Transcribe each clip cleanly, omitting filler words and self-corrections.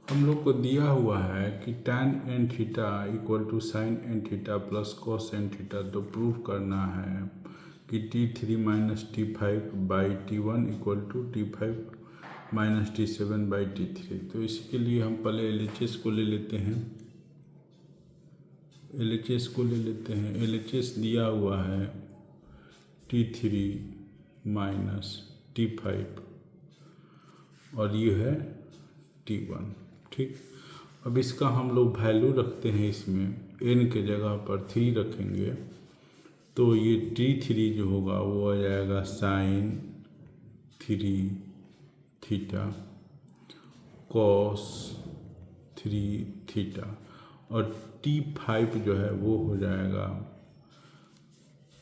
हम लोग को दिया हुआ है कि tan n theta equal to sine n theta plus cos n theta. तो प्रूव करना है कि T3 minus T5 by T1 equal to T5 minus T7 by T3। तो इसके लिए हम पहले LHS को ले लेते हैं। LHS दिया हुआ है T3 माइनस T5 और ये है T1। ठीक, अब इसका हम लोग वैल्यू रखते हैं, इसमें n के जगह पर 3 रखेंगे तो ये T3 जो होगा वो आ जाएगा साइन 3 थीटा कॉस 3 थीटा और T5 जो है वो हो जाएगा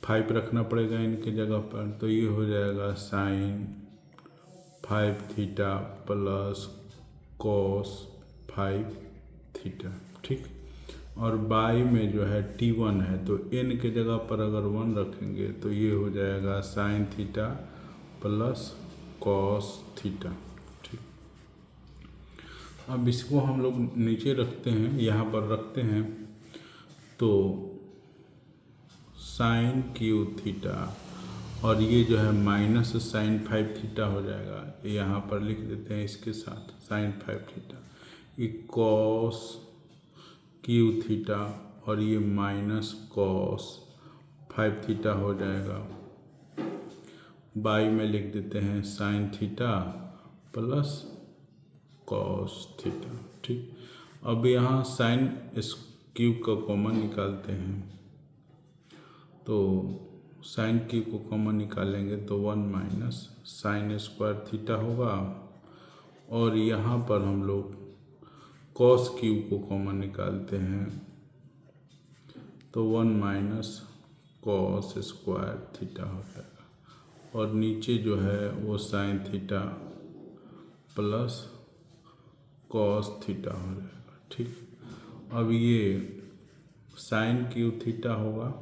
5 रखना पड़ेगा इनके जगह पर, तो ये हो जाएगा sine 5 theta plus cos 5 theta. ठीक, और बाई में जो है T1 है तो n के जगह पर अगर 1 रखेंगे तो ये हो जाएगा sine theta plus cos theta. ठीक, अब इसको हम लोग नीचे रखते हैं, यहाँ पर रखते हैं तो साइन क्यू थीटा और ये जो है माइनस साइन 5 थीटा हो जाएगा, यहाँ पर लिख देते हैं इसके साथ साइन 5 थीटा, ये कॉस क्यू थीटा और ये माइनस कॉस 5 थीटा हो जाएगा। बाई में लिख देते हैं sine theta plus cos theta. ठीक, अब यहाँ साइन क्यूब का कॉमन निकालते हैं तो साइन क्यू को कॉमन निकालेंगे तो 1 माइनस साइन स्क्वायर थीटा होगा और यहाँ पर हम लोग कॉस क्यू को कॉमन निकालते हैं तो 1 माइनस कॉस स्क्वायर थीटा हो जाएगा और नीचे जो है वो sine theta plus cos theta हो जाएगा। ठीक, अब ये साइन क्यू थीटा होगा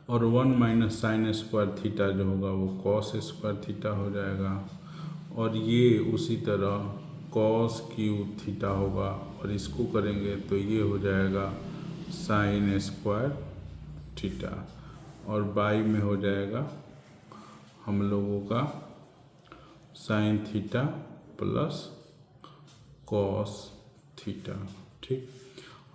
और 1 माइनस साइन स्क्वायर थीटा जो होगा वो कॉस स्क्वायर थीटा हो जाएगा और ये उसी तरह कॉस क्यू थीटा होगा और इसको करेंगे तो ये हो जाएगा साइन स्क्वायर थीटा और बाई में हो जाएगा हम लोगों का sine theta plus cos theta. ठीक,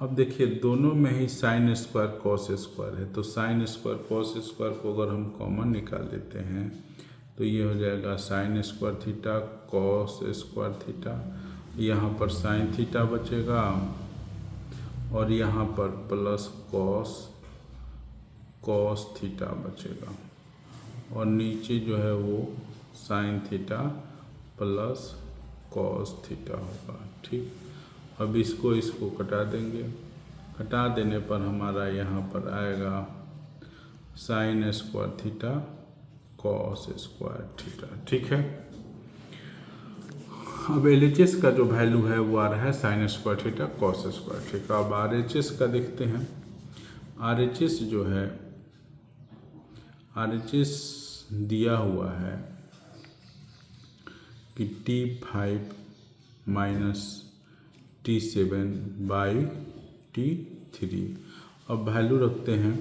अब देखिए दोनों में ही साइन स्क्वायर कॉस स्क्वायर है तो साइन स्क्वायर कॉस स्क्वायर को अगर हम कॉमन निकाल लेते हैं तो ये हो जाएगा sign square theta cos square theta, यहाँ पर साइन थीटा बचेगा और यहाँ पर प्लस कॉस थीटा बचेगा और नीचे जो है वो sine theta plus cos theta होगा। ठीक, अब इसको कटा देंगे, कटा देने पर हमारा यहाँ पर आएगा sign square theta cos square theta. ठीक है, अब LHS का जो वैल्यू है वो आ रहा है sign square theta cos square theta. अब RHS का देखते हैं। RHS जो है RHS दिया हुआ है कि T5 minus T7 by T3। अब वैल्यू रखते हैं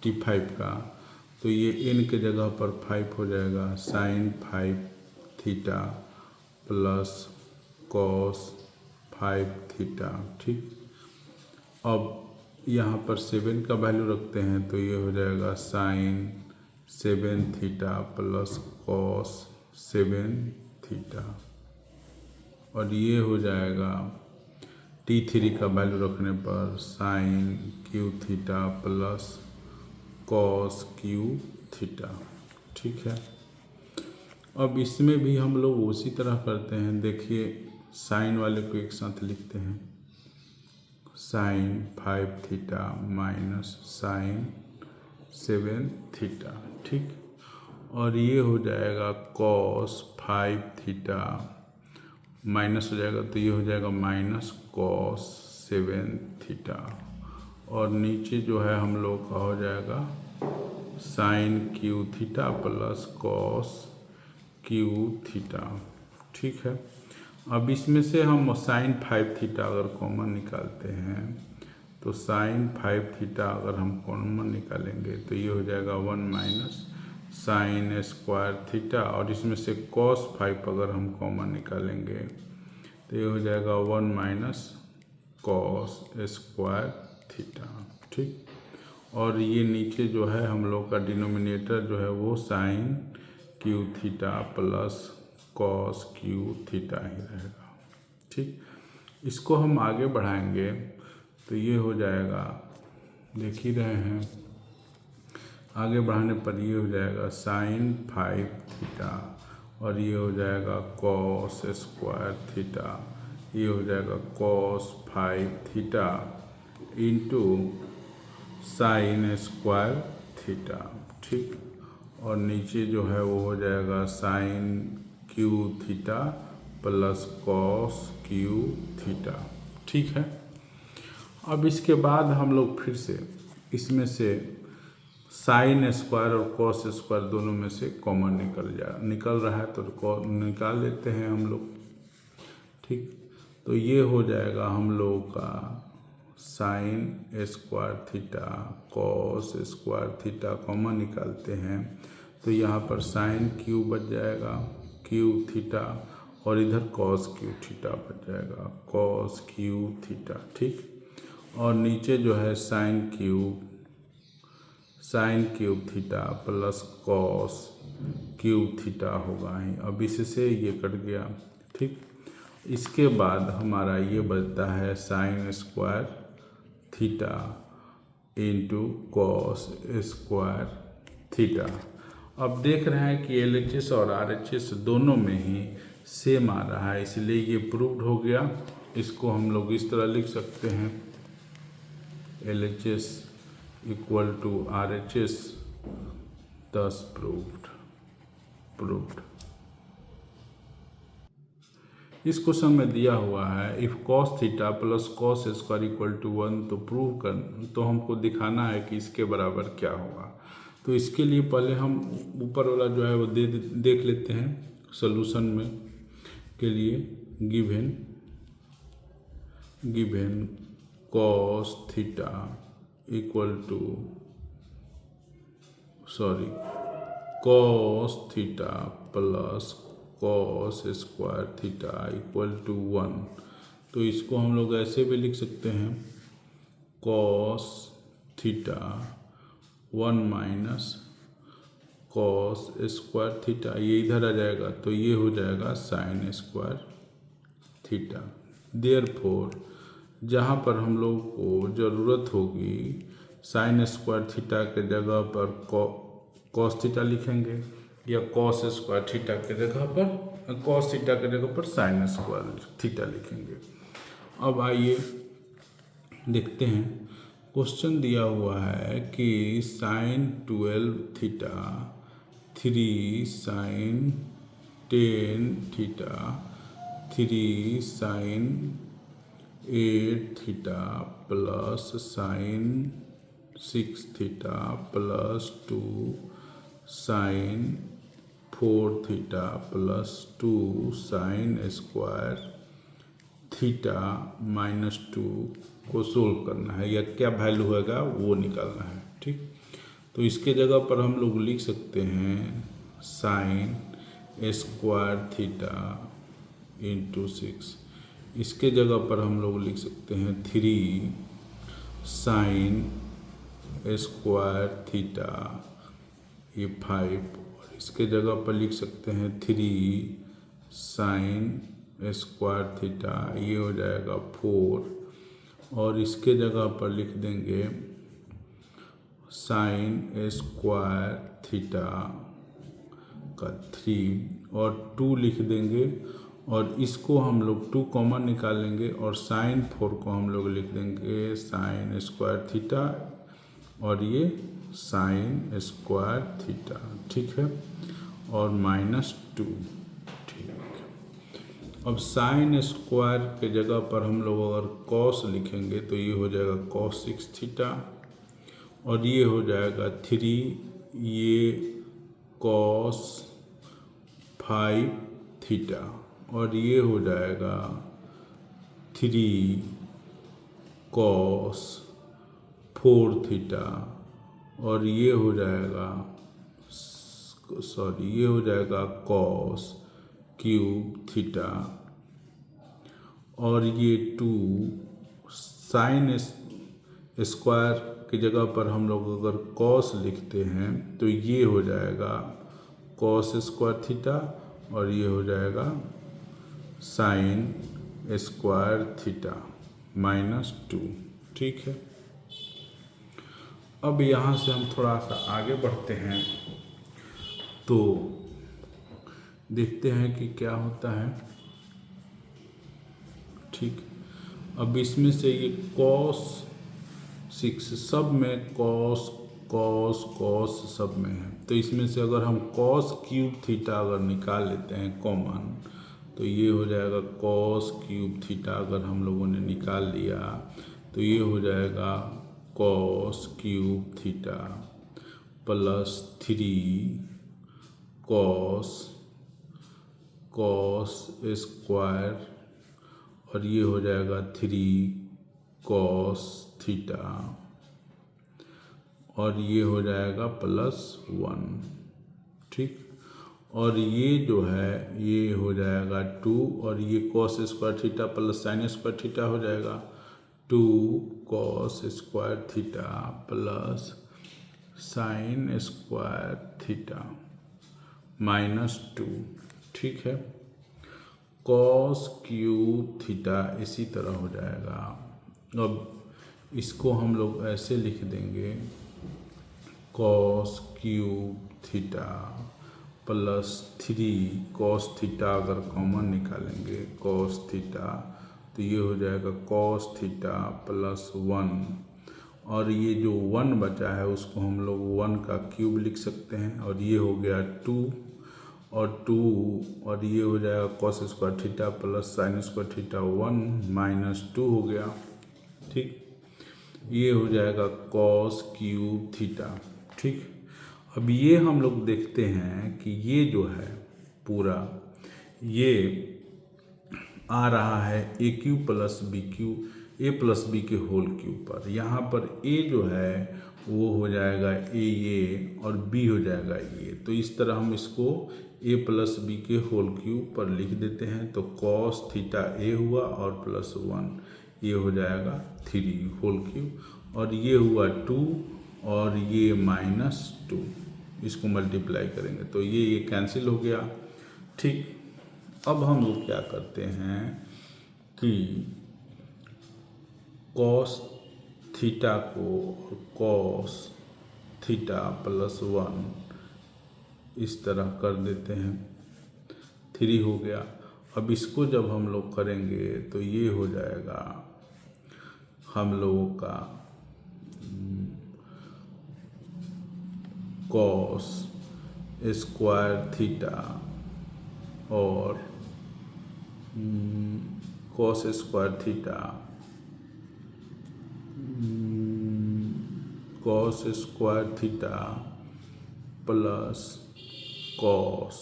T5 का तो ये n के जगह पर 5 हो जाएगा sine 5 theta plus cos 5 theta. ठीक, अब यहाँ पर 7 का वैल्यू रखते हैं तो ये हो जाएगा sine 7 theta plus cos 7 theta और ये हो जाएगा T3 का वैल्यू रखने पर sine Q theta plus cos Q theta. ठीक है, अब इसमें भी हम लोग उसी तरह करते हैं। देखिए साइन वाले को एक साथ लिखते हैं, sine 5 theta minus sine 7 theta. ठीक, और ये हो जाएगा कॉस 5 थीटा माइनस हो जाएगा तो ये हो जाएगा माइनस कॉस 7 थीटा और नीचे जो है हम लोग का हो जाएगा sine Q theta plus cos Q theta. ठीक है, अब इसमें से हम साइन 5 थीटा अगर कॉमन निकालते हैं तो साइन 5 थीटा अगर हम कॉमन निकालेंगे तो ये हो जाएगा 1 माइनस साइन स्क्वायर थीटा, और इसमें से कॉस 5 अगर हम कॉमन निकालेंगे तो ये हो जाएगा 1 माइनस कॉस स्क्वायर थीटा। ठीक, और ये नीचे जो है हम लोग का डिनोमिनेटर जो है वो sine Q theta plus cos Q theta ही रहेगा। ठीक, इसको हम आगे बढ़ाएंगे तो ये हो जाएगा, देख ही रहे हैं, आगे बढ़ाने पर ये हो जाएगा साइन 5 थीटा और ये हो जाएगा कॉस स्क्वायर थीटा, ये हो जाएगा cos 5 theta into sine square theta. ठीक, और नीचे जो है वो हो जाएगा sine Q theta plus cos Q theta. ठीक है, अब इसके बाद हम लोग फिर से इसमें से साइन स्क्वायर और कॉस स्क्वायर दोनों में से कॉमन निकल रहा है तो निकाल लेते हैं हम लोग। ठीक, तो ये हो जाएगा हम लोगों का sign square theta cos square theta common निकालते हैं तो यहाँ पर साइन क्यू बच जाएगा क्यू थीटा और इधर कॉस क्यू थीटा बच जाएगा कॉस क्यू थीटा। ठीक, और नीचे जो है sine cube theta plus cos cube theta होगा ही। अब इससे ये कट गया। ठीक, इसके बाद हमारा ये बचता है sign square theta into cos square theta. अब देख रहे हैं कि LHS और RHS दोनों में ही सेम आ रहा है, इसलिए ये प्रूव्ड हो गया। इसको हम लोग इस तरह लिख सकते हैं LHS equal to RHS, thus proved। इस क्वेश्चन में दिया हुआ है if cos theta plus cos square equal to 1 तो प्रूव कर, तो हमको दिखाना है कि इसके बराबर क्या होगा। तो इसके लिए पहले हम ऊपर वाला जो है वो देख लेते हैं सॉल्यूशन में के लिए। Given cos theta equal to cos theta plus cos square theta equal to 1, तो इसको हम लोग ऐसे भी लिख सकते हैं cos theta 1 minus cos square theta, ये इधर आ जाएगा तो ये हो जाएगा साइन स्क्वायर थीटा। देयरफॉर जहाँ पर हम लोग को ज़रूरत होगी साइन स्क्वायर थीटा के जगह पर कॉस थीटा लिखेंगे या कॉस स्क्वायर थीटा के जगह पर कॉस थीटा के जगह पर साइन स्क्वायर थीटा लिखेंगे। अब आइए देखते हैं, क्वेश्चन दिया हुआ है कि sine 12 theta 3 sine 10 theta 3 sine 8 theta plus sine 6 theta plus 2 sine 4 theta plus 2 sine square theta minus 2 को सोल्व करना है, या क्या वैल्यू होगा वो निकालना है। ठीक, तो इसके जगह पर हम लोग लिख सकते हैं साइन स्क्वायर थीटा इंटू 6, इसके जगह पर हम लोग लिख सकते हैं 3 साइन स्क्वायर थीटा ये 5, और इसके जगह पर लिख सकते हैं 3 साइन स्क्वायर थीटा ये हो जाएगा 4, और इसके जगह पर लिख देंगे साइन स्क्वायर थीटा का 3 और 2 लिख देंगे, और इसको हम लोग 2 कॉमन निकालेंगे और साइन 4 को हम लोग लिख देंगे साइन स्क्वायर थीटा और ये साइन स्क्वायर थीटा। ठीक है, और -2। ठीक, अब साइन स्क्वायर के जगह पर हम लोग अगर कॉस लिखेंगे तो ये हो जाएगा कॉस 6 थीटा, और ये हो जाएगा 3 ये कॉस 5 थीटा। और ये हो जाएगा 3 cos 4 थीटा, और ये हो जाएगा ये हो जाएगा cos क्यूब थीटा, और ये 2 साइन स्क्वायर की जगह पर हम लोग अगर cos लिखते हैं तो ये हो जाएगा cos स्क्वायर थीटा, और ये हो जाएगा साइन स्क्वायर थीटा -2। ठीक है, अब यहाँ से हम थोड़ा सा आगे बढ़ते हैं तो देखते हैं कि क्या होता है। ठीक, अब इसमें से ये cos 6 सब में cos cos cos सब में है, तो इसमें से अगर हम cos क्यूब थीटा अगर निकाल लेते हैं कॉमन, तो ये हो जाएगा cos क्यूब थीटा। अगर हम लोगों ने निकाल लिया तो ये हो जाएगा cos cube theta plus 3 cos square, और ये हो जाएगा 3 cos थीटा, और ये हो जाएगा +1। ठीक, और ये जो है ये हो जाएगा 2, और ये cos square theta plus sign square theta हो जाएगा 2 cos square theta plus sign square theta -2। ठीक है, cos क्यूब थीटा इसी तरह हो जाएगा। अब इसको हम लोग ऐसे लिख देंगे cos cube theta plus 3 cos theta, अगर कॉमन निकालेंगे cos थीटा तो ये हो जाएगा cos थीटा +1, और ये जो 1 बचा है उसको हम लोग 1 का क्यूब लिख सकते हैं, और ये हो गया 2 और 2, और ये हो जाएगा cos square theta plus sign square theta 1 -2 हो गया। ठीक, ये हो जाएगा cos क्यूब थीटा। ठीक, अब ये हम लोग देखते हैं कि ये जो है पूरा ये आ रहा है ए क्यूब प्लस बी क्यूब, ए प्लस बी के होल क्यूब पर। यहाँ पर ए जो है वो हो जाएगा ए और बी हो जाएगा ए, तो इस तरह हम इसको ए प्लस बी के होल क्यूब पर लिख देते हैं। तो cos थीटा ए हुआ और +1 ये हो जाएगा 3 होल क्यूब, और ये हुआ 2 और ये -2, इसको मल्टीप्लाई करेंगे तो ये कैंसिल हो गया। ठीक, अब हम लोग क्या करते हैं कि cos थीटा को cos थीटा +1 इस तरह कर देते हैं, 3 हो गया। अब इसको जब हम लोग करेंगे तो ये हो जाएगा हम लोगों का cos स्क्वायर थीटा और cos square theta cos square theta plus cos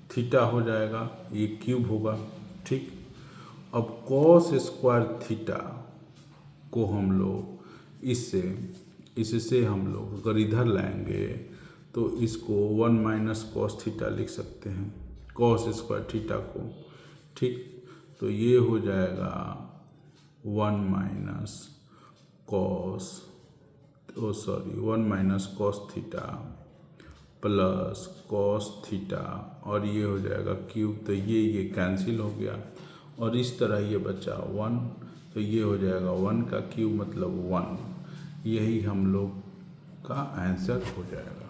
theta हो जाएगा, ये क्यूब होगा। ठीक, अब cos स्क्वायर थीटा को हम लोग इससे हम लोग अगर इधर लाएंगे तो इसको 1 - cos थीटा लिख सकते हैं, cos स्क्वायर थीटा को। ठीक, तो ये हो जाएगा 1 - cos theta plus cos theta, और ये हो जाएगा क्यूब, तो ये कैंसिल हो गया, और इस तरह ये बचा 1, तो ये हो जाएगा 1 का क्यूब मतलब 1। यही हम लोग का आंसर हो जाएगा।